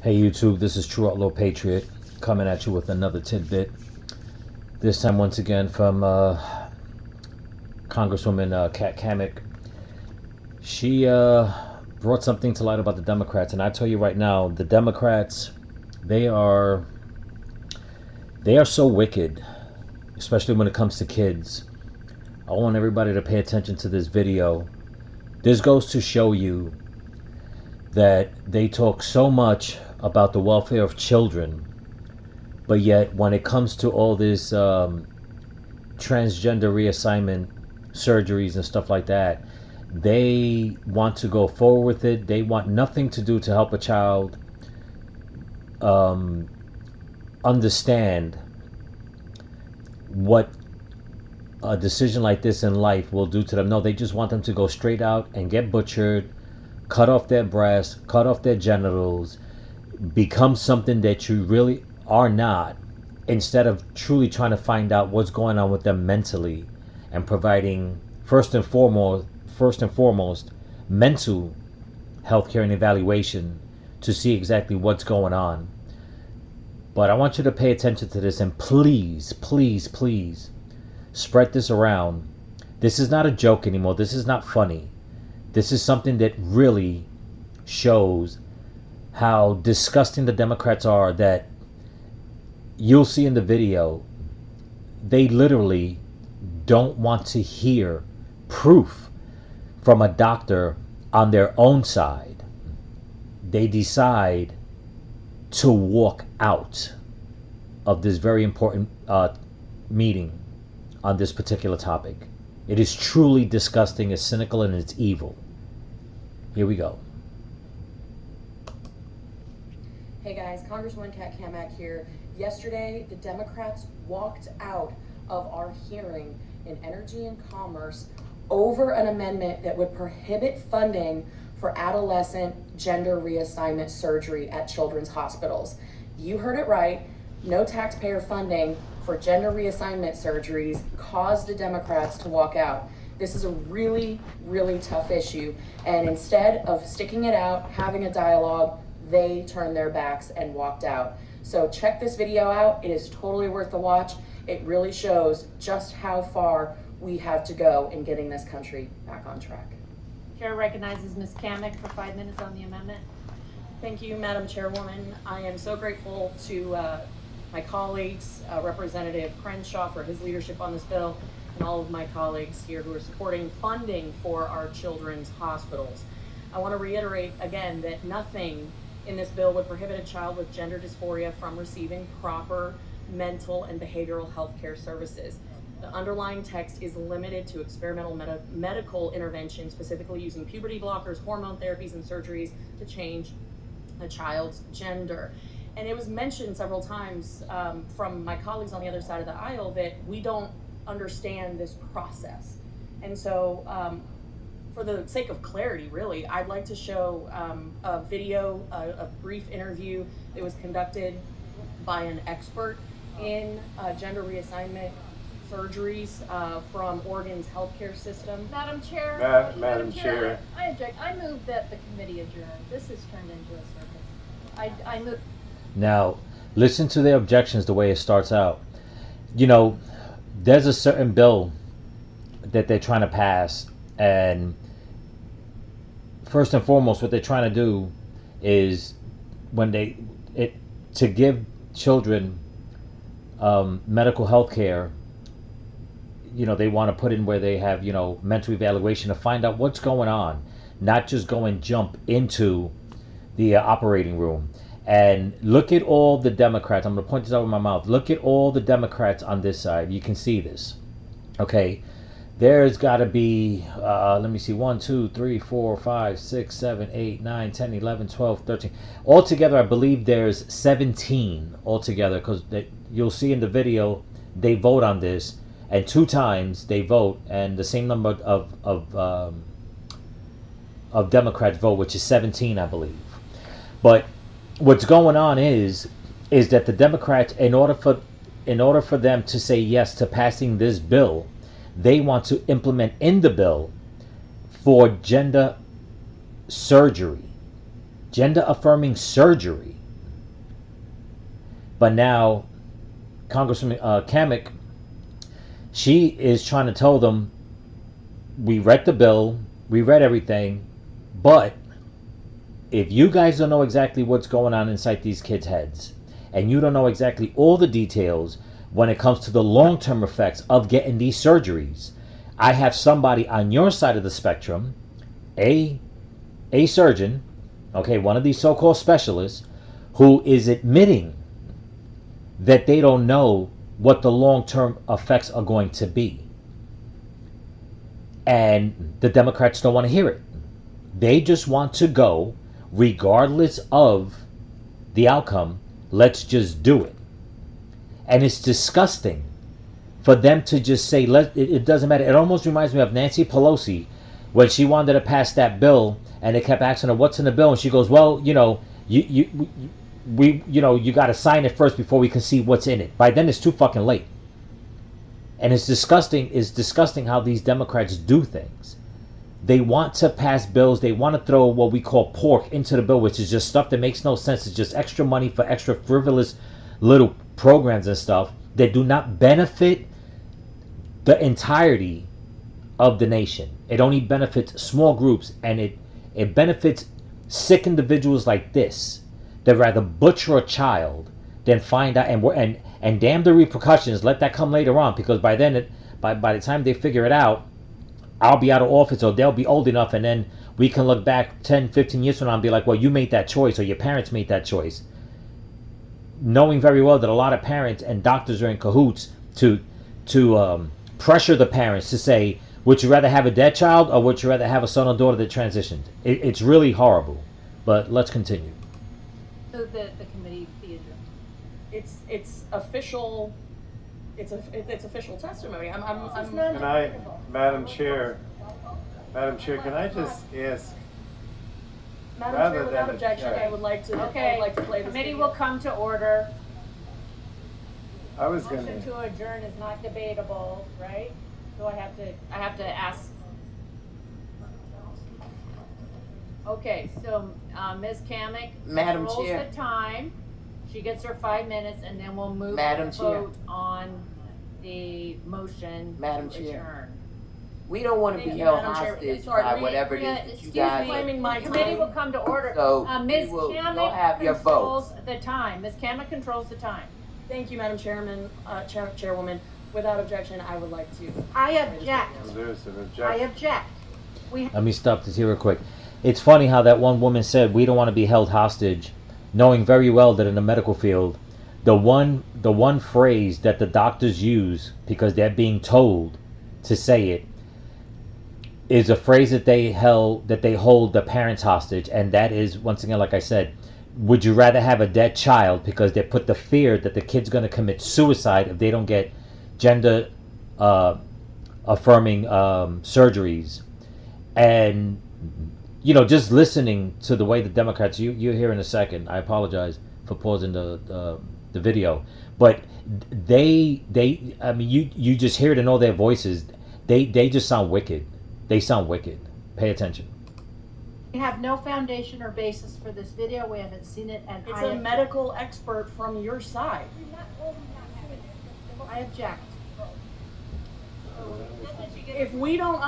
Hey YouTube, this is True Outlaw Patriot coming at you with another tidbit. This time, once again, from Congresswoman Kat Kamik. She brought something to light about the Democrats, and I tell you right now, the Democrats, they are so wicked, especially when it comes to kids. I want everybody to pay attention to this video. This goes to show you that they talk so much about the welfare of children, but yet when it comes to all this transgender reassignment surgeries and stuff like that, they want to go forward with it. They want nothing to do to help a child understand what a decision like this in life will do to them. No, they just want them to go straight out and get butchered, cut off their breasts, cut off their genitals, become something that you really are not, instead of truly trying to find out what's going on with them mentally and providing first and foremost mental health care and evaluation to see exactly what's going on. But I want you to pay attention to this, and please, please, please spread this around. This is not a joke anymore. This is not funny. This is something that really shows how disgusting the Democrats are, that you'll see in the video. They literally don't want to hear proof from a doctor on their own side. They decide to walk out of this very important meeting on this particular topic. It is truly disgusting, it's cynical, and it's evil. Here we go. Hey guys, Congresswoman Kat Kamik here. Yesterday, the Democrats walked out of our hearing in Energy and Commerce over an amendment that would prohibit funding for adolescent gender reassignment surgery at children's hospitals. You heard it right. No taxpayer funding for gender reassignment surgeries caused the Democrats to walk out. This is a really, really tough issue. And instead of sticking it out, having a dialogue, they turned their backs and walked out. So check this video out. It is totally worth the watch. It really shows just how far we have to go in getting this country back on track. Chair recognizes Ms. Kamik for 5 minutes on the amendment. Thank you, Madam Chairwoman. I am so grateful to my colleagues, Representative Crenshaw for his leadership on this bill, and all of my colleagues here who are supporting funding for our children's hospitals. I want to reiterate again that nothing in this bill would prohibit a child with gender dysphoria from receiving proper mental and behavioral health care services. The underlying text is limited to experimental medical intervention, specifically using puberty blockers, hormone therapies, and surgeries to change a child's gender. And it was mentioned several times from my colleagues on the other side of the aisle that we don't understand this process. And so for the sake of clarity, really, I'd like to show a video, a brief interview that was conducted by an expert in gender reassignment surgeries from Oregon's healthcare system. Madam Chair. Madam Chair. I object. I move that the committee adjourn. This has turned into a circus. I move. Now, listen to their objections the way it starts out. You know, there's a certain bill that they're trying to pass, and first and foremost, what they're trying to do is to give children medical health care. You know, they want to put in where they have, mental evaluation to find out what's going on, not just go and jump into the operating room. And look at all the Democrats. I'm going to point this out with my mouth. Look at all the Democrats on this side. You can see this. Okay. There's got to be, let me see, 1, 2, 3, 4, 5, 6, 7, 8, 9, 10, 11, 12, 13. Altogether, I believe there's 17 altogether, because you'll see in the video, they vote on this, and 2 times they vote, and the same number of Democrats vote, which is 17, I believe. But what's going on is that the Democrats, in order for them to say yes to passing this bill, they want to implement in the bill for gender affirming surgery. But now, Congresswoman Kamek, she is trying to tell them, we read the bill, we read everything, but if you guys don't know exactly what's going on inside these kids' heads, and you don't know exactly all the details when it comes to the long-term effects of getting these surgeries, I have somebody on your side of the spectrum, a surgeon, okay, one of these so-called specialists, who is admitting that they don't know what the long-term effects are going to be. And the Democrats don't want to hear it. They just want to go, regardless of the outcome, let's just do it. And it's disgusting for them to just say, it doesn't matter. It almost reminds me of Nancy Pelosi when she wanted to pass that bill, and they kept asking her, what's in the bill? And she goes, well, you got to sign it first before we can see what's in it. By then it's too fucking late. And it's disgusting how these Democrats do things. They want to pass bills. They want to throw what we call pork into the bill, which is just stuff that makes no sense. It's just extra money for extra frivolous little programs and stuff that do not benefit the entirety of the nation. It only benefits small groups, and it benefits sick individuals like this that rather butcher a child than find out and damn the repercussions. Let that come later on, because by then by the time they figure it out, I'll be out of office, or they'll be old enough, and then we can look back 10, 15 years from now and be like, well, you made that choice, or your parents made that choice. Knowing very well that a lot of parents and doctors are in cahoots to pressure the parents to say, would you rather have a dead child, or would you rather have a son or daughter that transitioned? It's really horrible. But let's continue. So the committee be adjourned. It's official. It's official testimony. This is I'm Can I, non-debatable. Madam Chair, can I just ask, Madam rather Chair, without than objection, object. I would like to Okay, play this committee video. will come to order. I was Motion gonna, to adjourn is not debatable, right? So I have to ask. Okay, so, Ms. Kamick Madam controls Chair. the time. She gets her 5 minutes, and then we'll move Madam to Chair. vote on the motion Madam to Chair. adjourn. we don't wanna Thank be you, held Madam Chair. hostage Sorry, by we- whatever it Yeah, is that you excuse guys. me, Claiming my the committee time. will come to order. So, Ms. you'll Kamick have your controls the time. Ms. Kamick controls the time. Thank you, Madam Chairman, Chairwoman. Without objection, I would like to. I object. there's an I objection. object. Let me stop this here real quick. It's funny how that one woman said we don't want to be held hostage, knowing very well that in the medical field, the one phrase that the doctors use because they're being told to say it is a phrase that they hold the parents hostage, and that is, once again, like I said, would you rather have a dead child, because they put the fear that the kid's going to commit suicide if they don't get gender affirming surgeries. And just listening to the way the Democrats, you're here in a second, I apologize for pausing the video, but they I mean, you just hear it in all their voices. They just sound wicked. They sound wicked. Pay attention. We have no foundation or basis for this video. We haven't seen it, and It's I a object. medical expert from your side. I object. If we don't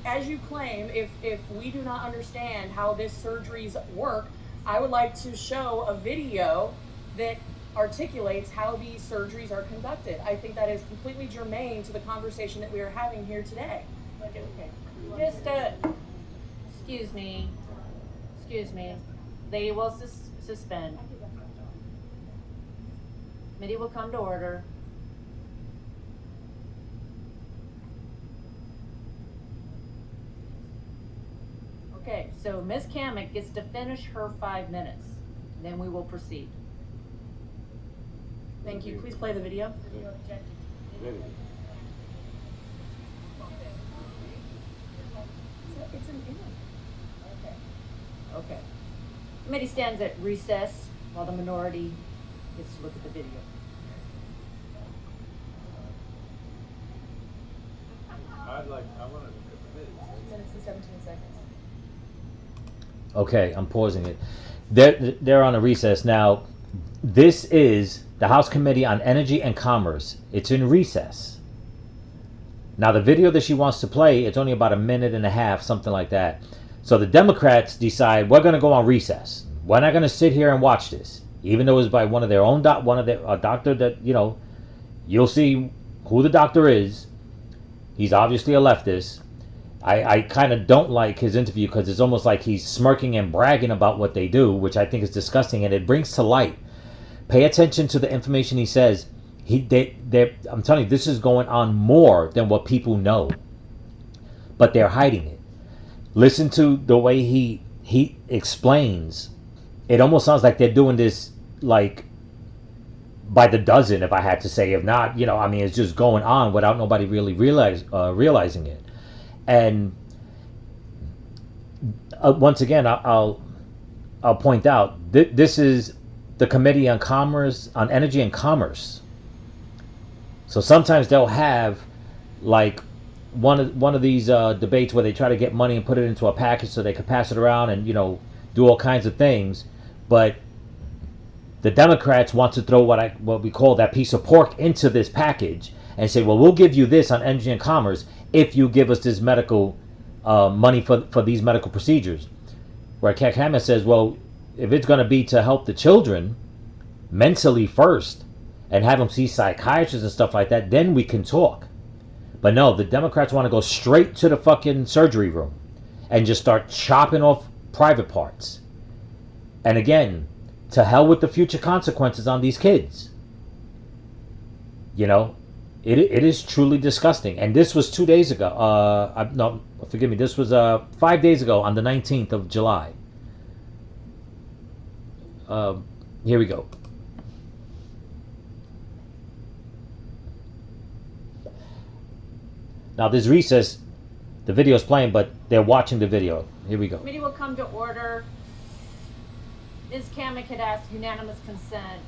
as you claim, if we do not understand how this surgeries work, I would like to show a video that articulates how these surgeries are conducted. I think that is completely germane to the conversation that we are having here today. Just, excuse me. Lady will suspend. Committee will come to order. Okay, so Ms. Kamick gets to finish her 5 minutes, then we will proceed. Thank you. Please play the video. It's an image. Okay. Committee stands at recess while the minority gets to look at the video. I wanna look at the 2 minutes and 17 seconds. Okay, I'm pausing it. They're on a recess now. This is the House Committee on Energy and Commerce. It's in recess. Now, the video that she wants to play, it's only about a minute and a half, something like that. So the Democrats decide we're going to go on recess. We're not going to sit here and watch this, even though it was by one of their own a doctor that, you know, you'll see who the doctor is. He's obviously a leftist. I kind of don't like his interview because it's almost like he's smirking and bragging about what they do, which I think is disgusting, and it brings to light. Pay attention to the information he says. I'm telling you, this is going on more than what people know, but they're hiding it. Listen to the way he explains. It almost sounds like they're doing this like by the dozen, if I had to say. If not, you know, I mean, it's just going on without nobody really realizing it. And once again, I'll point out this is the Committee on Commerce, on Energy and Commerce. So sometimes they'll have like one of these debates where they try to get money and put it into a package so they can pass it around and, you know, do all kinds of things. But the Democrats want to throw what we call that piece of pork into this package and say, well, we'll give you this on energy and commerce if you give us this medical money for these medical procedures. Where Kat Hammond says, well, if it's going to be to help the children mentally first and have them see psychiatrists and stuff like that, then we can talk. But no, the Democrats want to go straight to the fucking surgery room and just start chopping off private parts. And again, to hell with the future consequences on these kids. You know, it is truly disgusting. And this was 2 days ago. No, forgive me. This was 5 days ago on the 19th of July. Here we go. Now, this recess, the video is playing, but they're watching the video. Here we go. Committee will come to order. Ms. Kamick had asked unanimous consent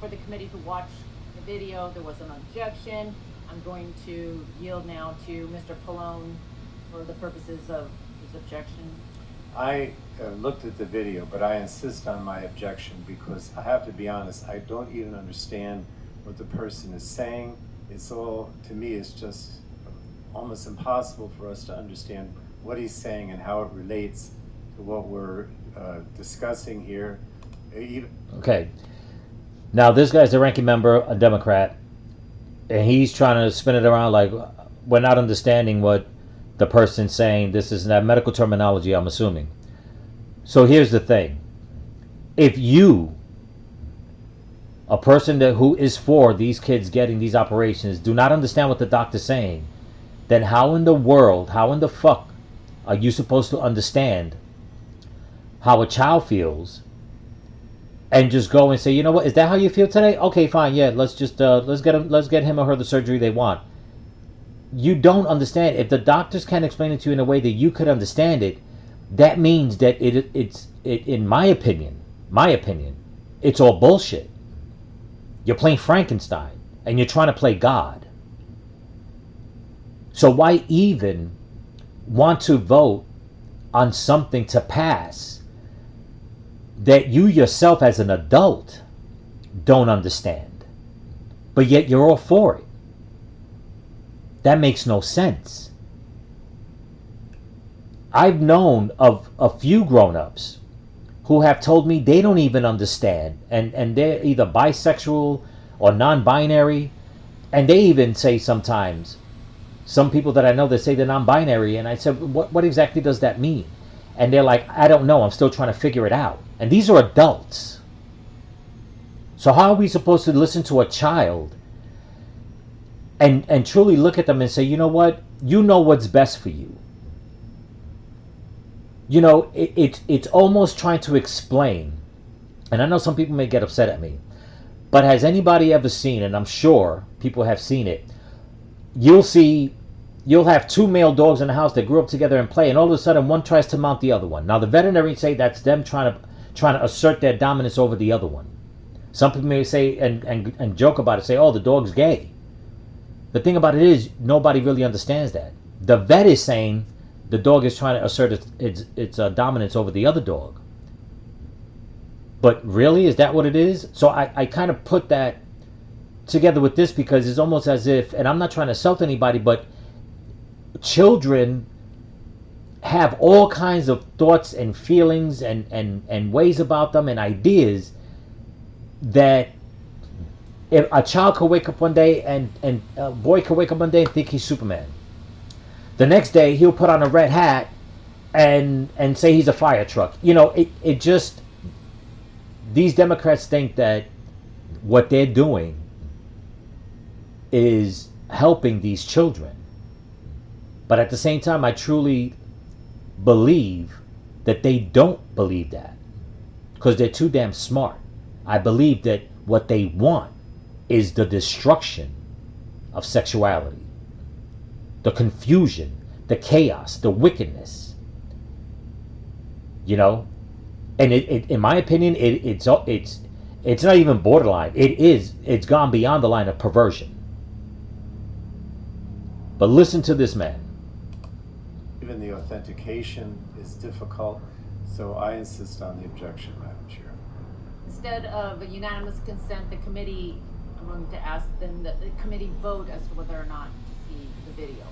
for the committee to watch the video. There was an objection. I'm going to yield now to Mr. Pallone for the purposes of his objection. I looked at the video, but I insist on my objection because I have to be honest, I don't even understand what the person is saying. It's all, to me, it's just almost impossible for us to understand what he's saying and how it relates to what we're discussing here. Okay. Now, this guy's the ranking member, a Democrat, and he's trying to spin it around like we're not understanding what the person's saying. This is that medical terminology, I'm assuming. So here's the thing. If you, a person who is for these kids getting these operations, do not understand what the doctor's saying, then how in the world, how in the fuck are you supposed to understand how a child feels and just go and say, you know what, is that how you feel today? Okay, fine, yeah, let's just let's get him or her the surgery they want. You don't understand. If the doctors can't explain it to you in a way that you could understand it, that means that it's in my opinion, it's all bullshit. You're playing Frankenstein and you're trying to play God. So why even want to vote on something to pass that you yourself as an adult don't understand, but yet you're all for it? That makes no sense. I've known of a few grown-ups who have told me they don't even understand, and they're either bisexual or non-binary, and they even say sometimes, some people that I know, they say they're non-binary, and I said, what exactly does that mean? And they're like, I don't know, I'm still trying to figure it out. And these are adults. So how are we supposed to listen to a child and truly look at them and say, you know what, you know what's best for you? You know, it's almost trying to explain, and I know some people may get upset at me, but has anybody ever seen, and I'm sure people have seen it, you'll have two male dogs in the house that grew up together and play, and all of a sudden one tries to mount the other one. Now the veterinarians say that's them trying to assert their dominance over the other one. Some people may say and joke about it, say, oh, the dog's gay. The thing about it is, nobody really understands that. The vet is saying the dog is trying to assert its dominance over the other dog. But really, is that what it is? So I kind of put that together with this because it's almost as if, and I'm not trying to insult anybody, but children have all kinds of thoughts and feelings and ways about them and ideas that if a child could wake up one day and a boy could wake up one day and think he's Superman. The next day he'll put on a red hat and say he's a fire truck. You know, it just, these Democrats think that what they're doing is helping these children. But at the same time, I truly believe that they don't believe that because they're too damn smart. I believe that what they want is the destruction of sexuality, the confusion, the chaos, the wickedness. You know, and it in my opinion, it's not even borderline. It's gone beyond the line of perversion. But listen to this man. Even the authentication is difficult, so I insist on the objection, Madam Chair. Instead of a unanimous consent, the committee, I'm going to ask them that the committee vote as to whether or not to see the video.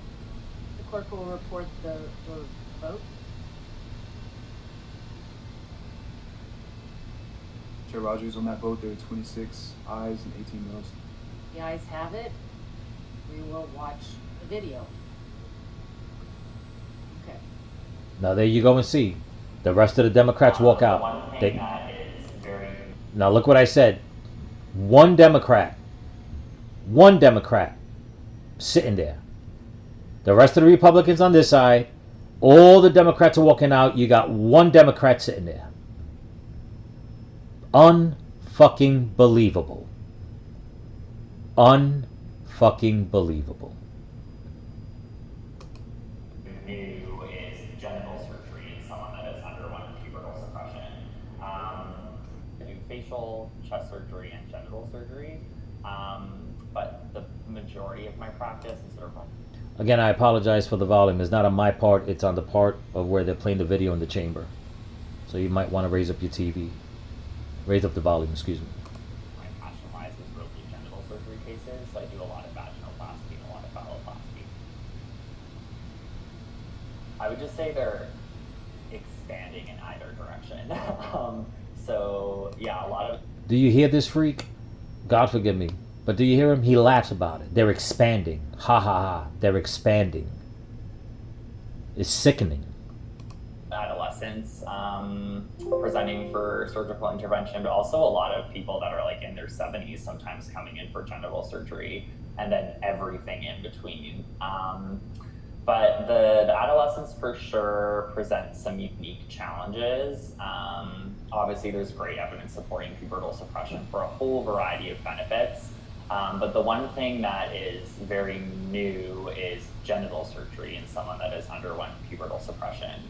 The clerk will report the vote. Chair Rogers, on that vote, there are 26 ayes and 18 noes. The ayes have it. We will watch the video. Okay. Now there you go and see. The rest of the Democrats walk out. One thing that is very... Now look what I said. One Democrat sitting there. The rest of the Republicans on this side, all the Democrats are walking out. You got one Democrat sitting there. Unfucking believable. Unfucking believable. New is genital surgery in someone that has undergone pubertal suppression. I do facial, chest surgery, and genital surgery, but the majority of my practice is sort of... Again, I apologize for the volume. It's not on my part. It's on the part of where they're playing the video in the chamber. So you might want to raise up your TV. Raise up the volume, excuse me. My passion-wise is really genital surgery cases, so I do a lot of vaginoplasty and a lot of phalloplasty. I would just say they're expanding in either direction. So yeah, a lot of... Do you hear this freak? God forgive me. But do you hear him? He laughs about it. They're expanding. Ha ha ha. They're expanding. It's sickening. Adolescents presenting for surgical intervention, but also a lot of people that are like in their 70s sometimes coming in for genital surgery, and then everything in between. But the adolescents for sure present some unique challenges. Obviously, there's great evidence supporting pubertal suppression for a whole variety of benefits. But the one thing that is very new is genital surgery in someone that has undergone pubertal suppression.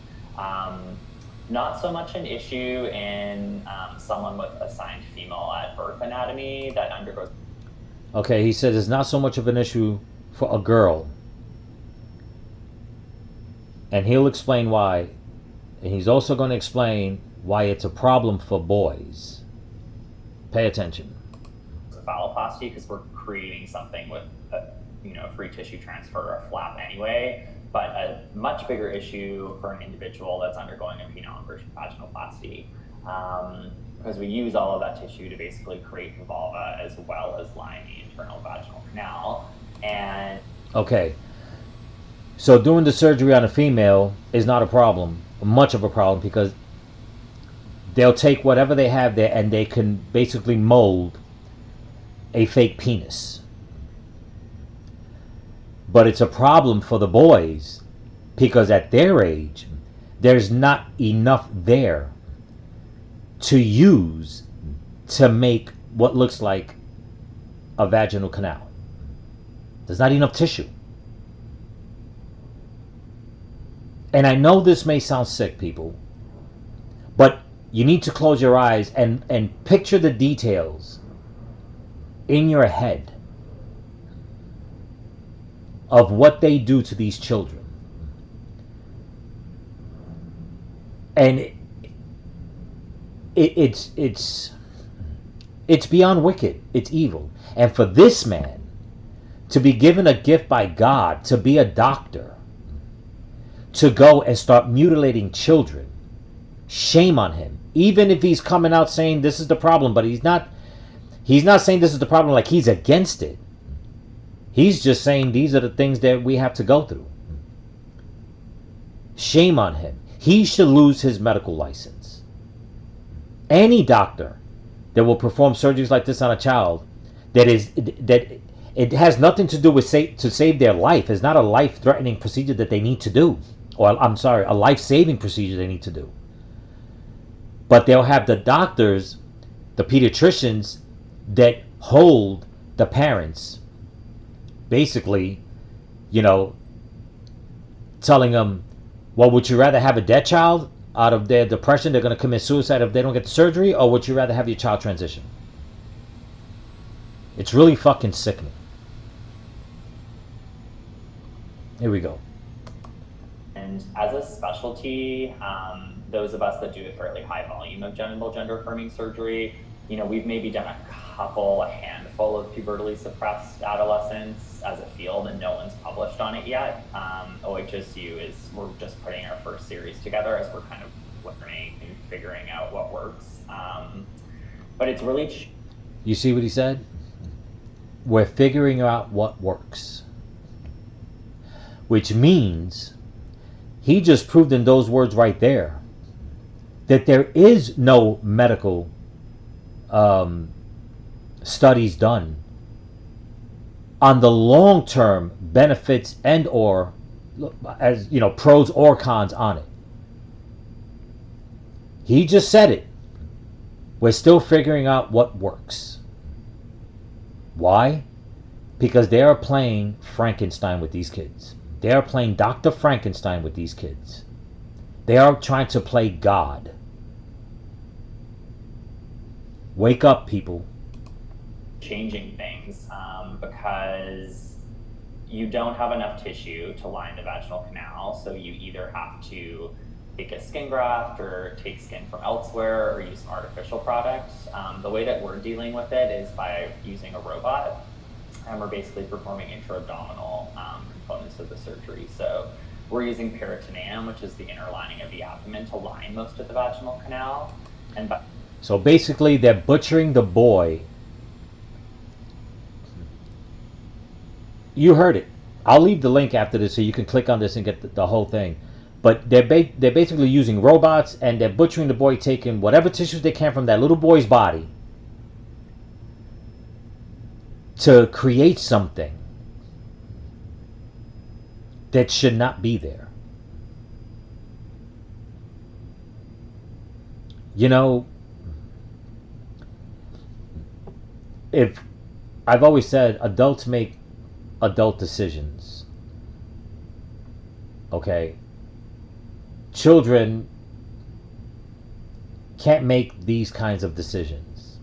Not so much an issue in someone with assigned female at birth anatomy that undergoes... Okay, he said it's not so much of an issue for a girl. And he'll explain why. And he's also going to explain why it's a problem for boys. Pay attention. Phalloplasty, because we're creating something with a free tissue transfer or a flap anyway, but a much bigger issue for an individual that's undergoing a penile inversion vaginoplasty, because we use all of that tissue to basically create the vulva as well as line the internal vaginal canal. And okay, so doing the surgery on a female is not a problem, much of a problem, because they'll take whatever they have there and they can basically mold a fake penis. But it's a problem for the boys because at their age, there's not enough there to use to make what looks like a vaginal canal. There's not enough tissue. And I know this may sound sick, people, but you need to close your eyes and picture the details in your head of what they do to these children. And it's beyond wicked. It's evil. And for this man to be given a gift by God to be a doctor, to go and start mutilating children, shame on him. Even if he's coming out saying this is the problem, but he's not saying this is the problem like he's against it. He's just saying these are the things that we have to go through. Shame on him. He should lose his medical license. Any doctor that will perform surgeries like this on a child, that it has nothing to do with to save their life. It's not a life-threatening procedure that they need to do. Or, I'm sorry, a life-saving procedure they need to do. But they'll have the doctors, the pediatricians, that hold the parents, basically, telling them, well, would you rather have a dead child out of their depression, they're going to commit suicide if they don't get the surgery, or would you rather have your child transition? It's really fucking sickening. Here we go. And as a specialty, those of us that do a fairly high volume of genital gender affirming surgery, we've maybe done a handful of pubertally suppressed adolescents as a field, and no one's published on it yet. OHSU we're just putting our first series together as we're kind of learning and figuring out what works. But it's really... You see what he said? We're figuring out what works. Which means he just proved in those words right there that there is no medical studies done on the long-term benefits and or, as pros or cons on it. He just said it. We're still figuring out what works. Why? Because they are playing Frankenstein with these kids. They are playing Dr. Frankenstein with these kids. They are trying to play God. Wake up, people. Changing things because you don't have enough tissue to line the vaginal canal, so you either have to take a skin graft or take skin from elsewhere or use some artificial products. The way that we're dealing with it is by using a robot, and we're basically performing intra-abdominal components of the surgery. So we're using peritoneum, which is the inner lining of the abdomen, to line most of the vaginal canal. So basically they're butchering the boy. You heard it. I'll leave the link after this so you can click on this and get the whole thing. But they're basically using robots, and they're butchering the boy, taking whatever tissues they can from that little boy's body to create something that should not be there. If I've always said adults make adult decisions. Okay? Children can't make these kinds of decisions.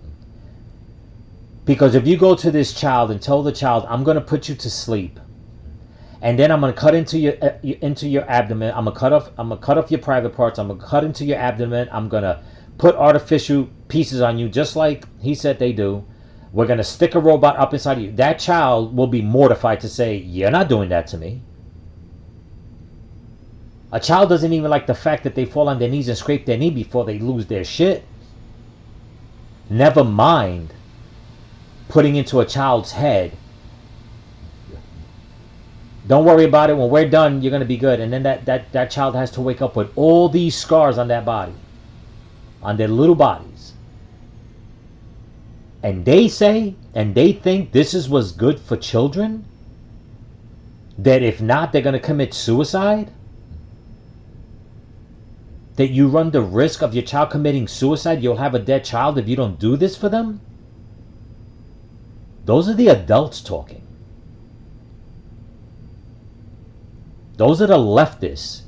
Because if you go to this child and tell the child, I'm going to put you to sleep, and then I'm going to cut into your abdomen, I'm going to cut off your private parts, I'm going to cut into your abdomen, I'm going to put artificial pieces on you, just like he said they do. We're going to stick a robot up inside of you. That child will be mortified to say, you're not doing that to me. A child doesn't even like the fact that they fall on their knees and scrape their knee before they lose their shit. Never mind putting into a child's head, don't worry about it, when we're done you're going to be good. And then that child has to wake up with all these scars on that body, on their little bodies. And they say, and they think this is what's good for children, that if not they're going to commit suicide, that you run the risk of your child committing suicide, you'll have a dead child if you don't do this for them. Those are the adults talking. Those are the leftists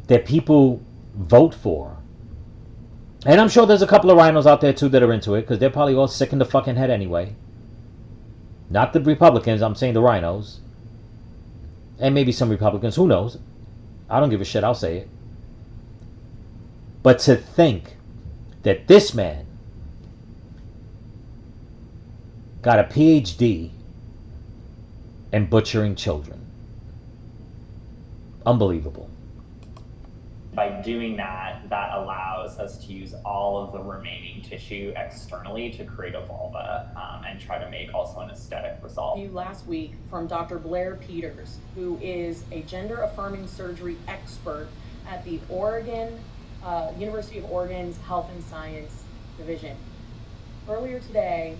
that people vote for. And I'm sure there's a couple of rhinos out there too that are into it, because they're probably all sick in the fucking head anyway. Not the Republicans, I'm saying the rhinos. And maybe some Republicans, who knows? I don't give a shit, I'll say it. But to think that this man got a PhD in butchering children. Unbelievable. By doing that, that allows us to use all of the remaining tissue externally to create a vulva and try to make also an aesthetic result. Last week from Dr. Blair Peters, who is a gender-affirming surgery expert at the University of Oregon's Health and Science Division. Earlier today,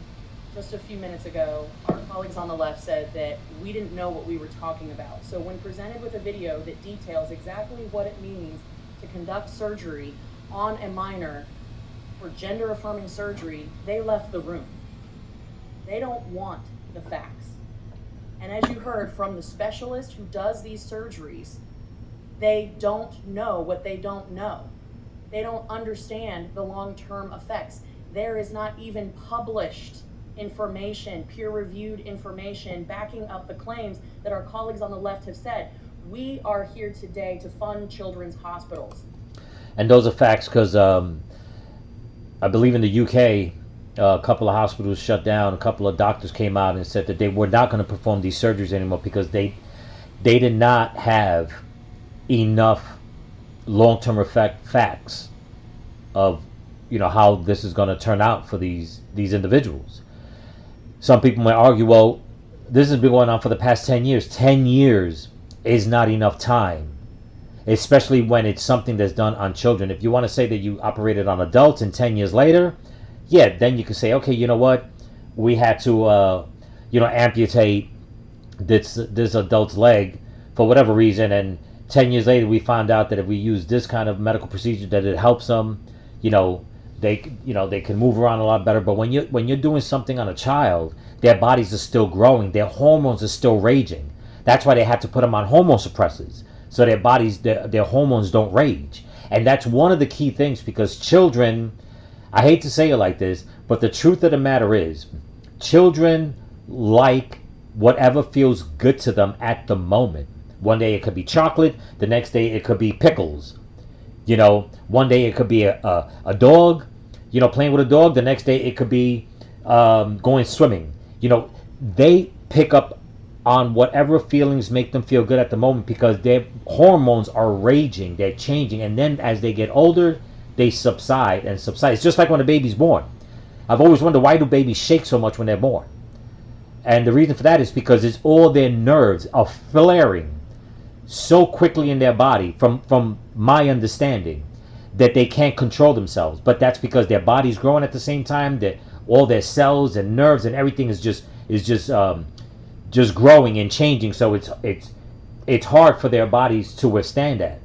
just a few minutes ago, our colleagues on the left said that we didn't know what we were talking about. So when presented with a video that details exactly what it means to conduct surgery on a minor for gender-affirming surgery, they left the room. They don't want the facts. And as you heard from the specialist who does these surgeries, they don't know what they don't know. They don't understand the long-term effects. There is not even published information, peer-reviewed information backing up the claims that our colleagues on the left have said. We are here today to fund children's hospitals. And those are facts because I believe in the UK, a couple of hospitals shut down. A couple of doctors came out and said that they were not going to perform these surgeries anymore because they did not have enough long-term facts of how this is going to turn out for these individuals. Some people might argue, well, this has been going on for the past 10 years. 10 years is not enough time, especially when it's something that's done on children. If you want to say that you operated on adults and 10 years later, yeah, then you can say, okay, you know what? We had to, amputate this adult's leg for whatever reason, and 10 years later we found out that if we use this kind of medical procedure that it helps them, they can move around a lot better. But when you're doing something on a child, their bodies are still growing, their hormones are still raging. That's why they had to put them on hormone suppressors, so their bodies, their hormones don't rage. And that's one of the key things, because children, I hate to say it like this, but the truth of the matter is, children like whatever feels good to them at the moment. One day it could be chocolate, the next day it could be pickles. One day it could be a dog, playing with a dog. The next day it could be going swimming. They pick up on whatever feelings make them feel good at the moment because their hormones are raging, they're changing. And then as they get older, they subside and subside. It's just like when a baby's born. I've always wondered, why do babies shake so much when they're born? And the reason for that is because it's all their nerves are flaring so quickly in their body, from my understanding, that they can't control themselves. But that's because their body's growing at the same time, that all their cells and nerves and everything is just growing and changing. So it's hard for their bodies to withstand that.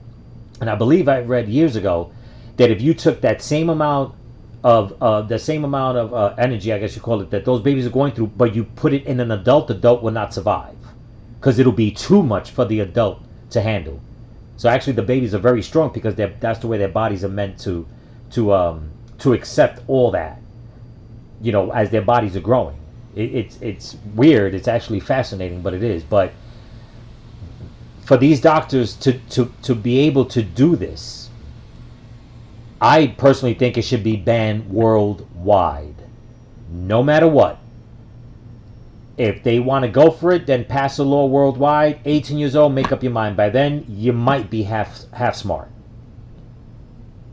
And I believe I read years ago that if you took that same amount of energy, I guess you call it, that those babies are going through, but you put it in an adult will not survive because it'll be too much for the adult to handle. So actually the babies are very strong because that's the way their bodies are meant to accept all that, as their bodies are growing. It's weird. It's actually fascinating, but it is. But for these doctors to be able to do this, I personally think it should be banned worldwide, no matter what. If they want to go for it, then pass a law worldwide. 18 years old, make up your mind. By then, you might be half smart.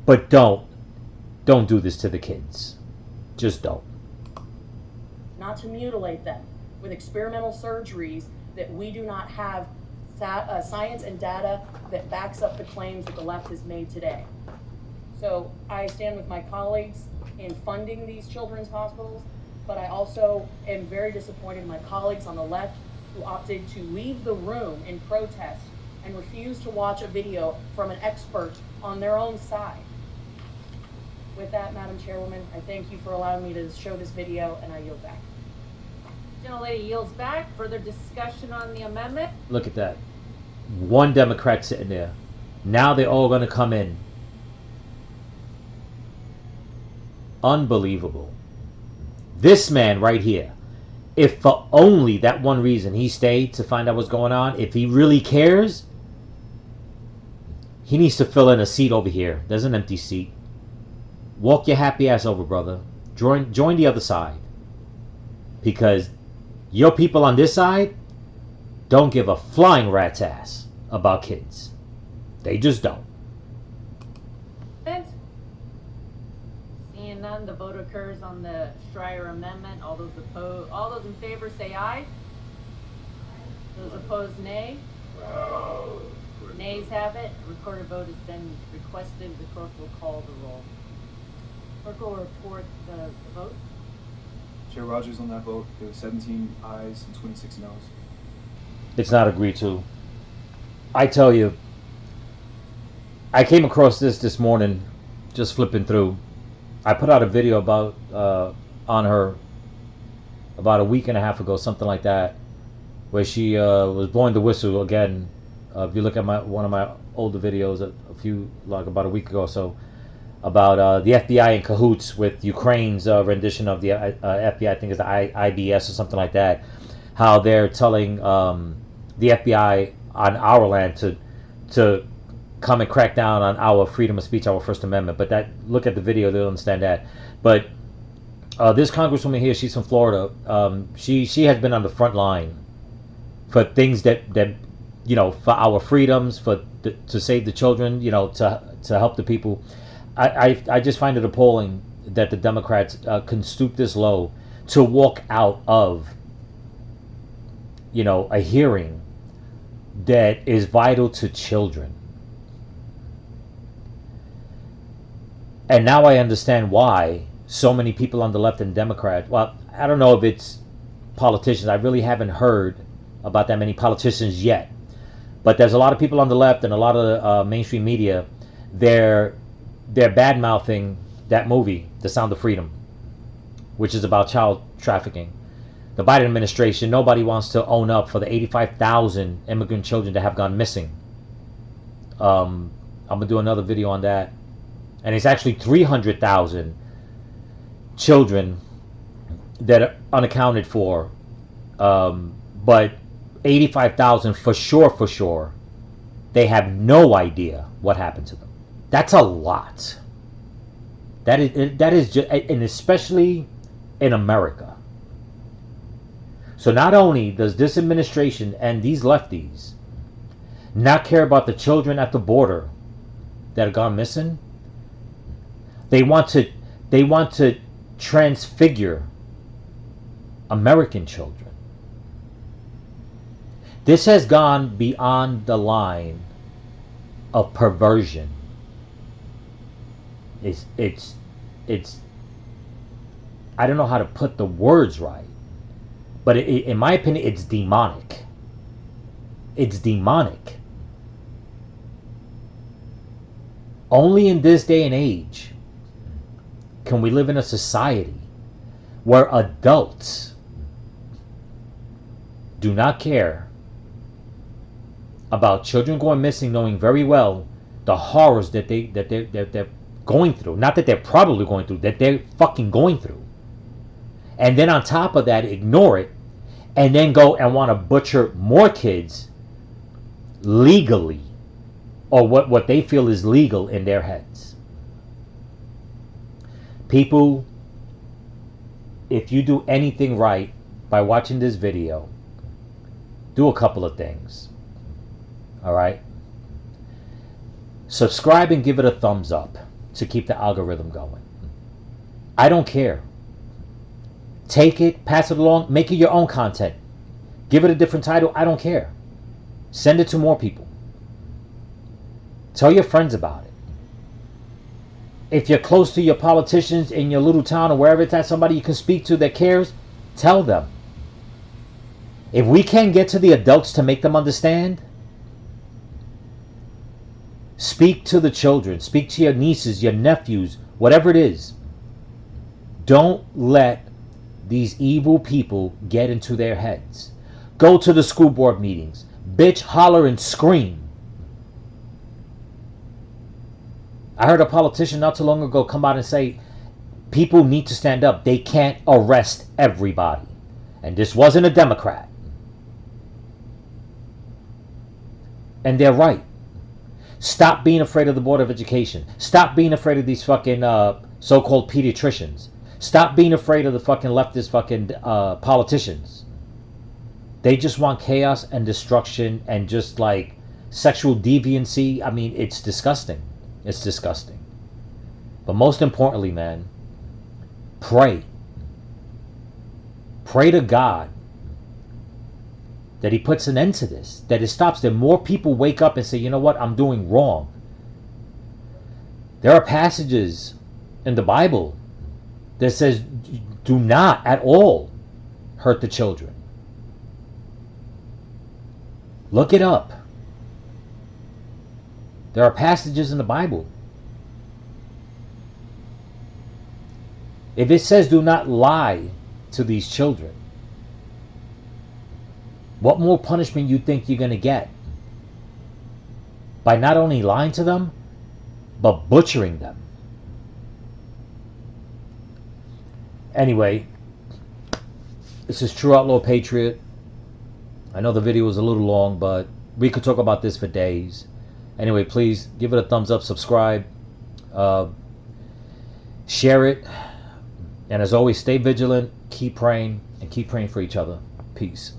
But don't do this to the kids. Just don't. Not to mutilate them with experimental surgeries that we do not have science and data that backs up the claims that the left has made today. So I stand with my colleagues in funding these children's hospitals, but I also am very disappointed in my colleagues on the left who opted to leave the room in protest and refuse to watch a video from an expert on their own side. With that, Madam Chairwoman, I thank you for allowing me to show this video, and I yield back. Gentlelady yields back. Further discussion on the amendment? Look at that. One Democrat sitting there. Now they're all going to come in. Unbelievable. This man right here, if for only that one reason he stayed to find out what's going on, if he really cares, he needs to fill in a seat over here. There's an empty seat. Walk your happy ass over, brother. Join the other side. Because your people on this side don't give a flying rat's ass about kids. They just don't. Seeing none, the vote occurs on the Schreier amendment. All those in favor say aye. Those opposed, nay. Nays have it. Recorded vote has been requested. The clerk will call the roll. Clerk will report the vote. Chair Rogers on that vote. There were 17 ayes and 26 noes. It's not agreed to. I tell you, I came across this morning, just flipping through. I put out a video about on her about a week and a half ago, something like that, where she was blowing the whistle again. If you look at one of my older videos, about a week ago or so, about the FBI in cahoots with Ukraine's rendition of the FBI, I think it's the IBS or something like that, how they're telling the FBI on our land to come and crack down on our freedom of speech, our First Amendment. But look at the video, they'll understand that. But this congresswoman here, she's from Florida. She has been on the front line for things that for our freedoms, to save the children, to help the people. I just find it appalling that the Democrats can stoop this low to walk out of a hearing that is vital to children. And now I understand why so many people on the left and Democrat, well, I don't know if it's politicians. I really haven't heard about that many politicians yet. But there's a lot of people on the left and a lot of mainstream media, they're bad-mouthing that movie, The Sound of Freedom, which is about child trafficking. The Biden administration, nobody wants to own up for the 85,000 immigrant children that have gone missing. I'm going to do another video on that. And it's actually 300,000 children that are unaccounted for. But 85,000 for sure, they have no idea what happened to them. That's a lot. That is just, and especially in America. So not only does this administration and these lefties not care about the children at the border that have gone missing, they want to transfigure American children. This has gone beyond the line of perversion. It's I don't know how to put the words right, but in my opinion, it's demonic. It's demonic. Only in this day and age can we live in a society where adults do not care about children going missing, knowing very well the horrors that they're going through. Not that they're probably going through, that they're fucking going through. And then on top of that, ignore it, and then go and want to butcher more kids legally, or what they feel is legal in their heads. People, if you do anything right by watching this video, do a couple of things. All right? Subscribe and give it a thumbs up to keep the algorithm going. I don't care. Take it, pass it along, make it your own content. Give it a different title, I don't care. Send it to more people. Tell your friends about it. If you're close to your politicians in your little town or wherever it's at, somebody you can speak to that cares, tell them. If we can't get to the adults to make them understand, speak to the children. Speak to your nieces, your nephews, whatever it is. Don't let these evil people get into their heads. Go to the school board meetings. Bitch, holler, and scream. I heard a politician not too long ago come out and say, people need to stand up. They can't arrest everybody. And this wasn't a Democrat. And they're right. Stop being afraid of the Board of Education. Stop being afraid of these fucking so-called pediatricians. Stop being afraid of the fucking leftist fucking politicians. They just want chaos and destruction and just like sexual deviancy. I mean, it's disgusting. It's disgusting. But most importantly, man, pray. Pray to God that he puts an end to this, that it stops, that more people wake up and say, you know what, I'm doing wrong. There are passages in the Bible that says, do not at all hurt the children. Look it up. There are passages in the Bible. If it says do not lie to these children, what more punishment you think you're going to get? By not only lying to them, but butchering them. Anyway, this is True Outlaw Patriot. I know the video was a little long, but we could talk about this for days. Anyway, please give it a thumbs up, subscribe, share it. And as always, stay vigilant, keep praying, and keep praying for each other. Peace.